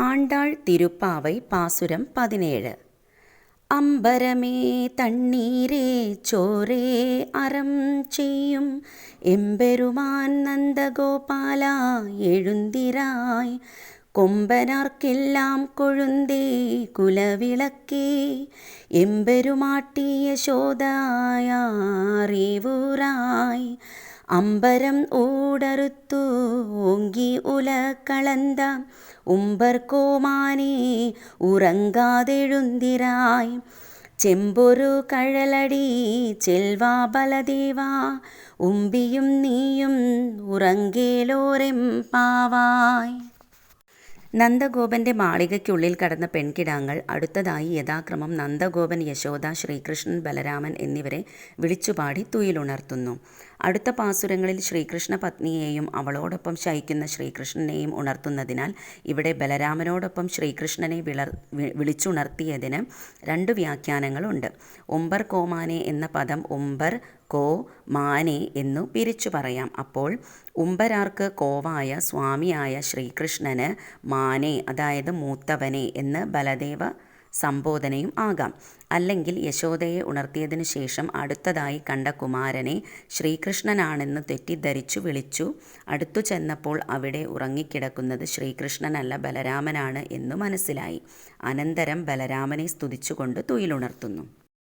ஆண்டாள் திருப்பாவை பாசுரம் 17. அம்பரமே தண்ணீரே சோரே அறம் செய்யும் எம்பெருமான் நந்தகோபாலா எழுந்திராய் கொம்பனார்க்கெல்லாம் கொழுந்தே குலவிளக்கே எம்பெருமாட்டி யசோதாயாரேவூராய் அம்பரம் ஊடறுத்து ஓங்கி உலகளந்த ഉമ്പർക്കോമാനേ ഉറങ്ങാതെഴുന്തിരായ് ചെമ്പൊരു കഴലടി ചെൽവാ ബലദേവാ ഉമ്പിയും നീയും ഉറങ്ങേലോരെമ്പാവായ്. നന്ദഗോപന്റെ മാളികയ്ക്കുള്ളിൽ കടന്ന പെൺകിടാങ്ങൾ അടുത്തതായി യഥാക്രമം നന്ദഗോപൻ, യശോദ, ശ്രീകൃഷ്ണൻ, ബലരാമൻ എന്നിവരെ വിളിച്ചുപാടി തുയിലുണർത്തുന്നു. അടുത്ത പാസുരങ്ങളിൽ ശ്രീകൃഷ്ണ പത്നിയെയും അവളോടൊപ്പം ശയിക്കുന്ന ശ്രീകൃഷ്ണനെയും ഉണർത്തുന്നതിനാൽ ഇവിടെ ബലരാമനോടൊപ്പം ശ്രീകൃഷ്ണനെ വിളിച്ചുണർത്തിയതിന് 2 വ്യാഖ്യാനങ്ങളുണ്ട്. ഉമ്പർ കോമാനെ എന്ന പദം ഉമ്പർ കോ മാനെ എന്നു പിരിച്ചു പറയാം. അപ്പോൾ ഉമ്പരാർക്ക് കോവായ സ്വാമിയായ ശ്രീകൃഷ്ണന് മാനെ, അതായത് മൂത്തവനെ എന്ന് ബലദേവ സംബോധനയും ആകാം. അല്ലെങ്കിൽ യശോദയെ ഉണർത്തിയതിനു ശേഷം അടുത്തതായി കണ്ട കുമാരനെ ശ്രീകൃഷ്ണനാണെന്ന് തെറ്റിദ്ധരിച്ചു വിളിച്ചു. അടുത്തു ചെന്നപ്പോൾ അവിടെ ഉറങ്ങിക്കിടക്കുന്നത് ശ്രീകൃഷ്ണനല്ല ബലരാമനാണ് എന്നു മനസ്സിലായി. അനന്തരം ബലരാമനെ സ്തുതിച്ചുകൊണ്ട് തുയിലുണർത്തുന്നു.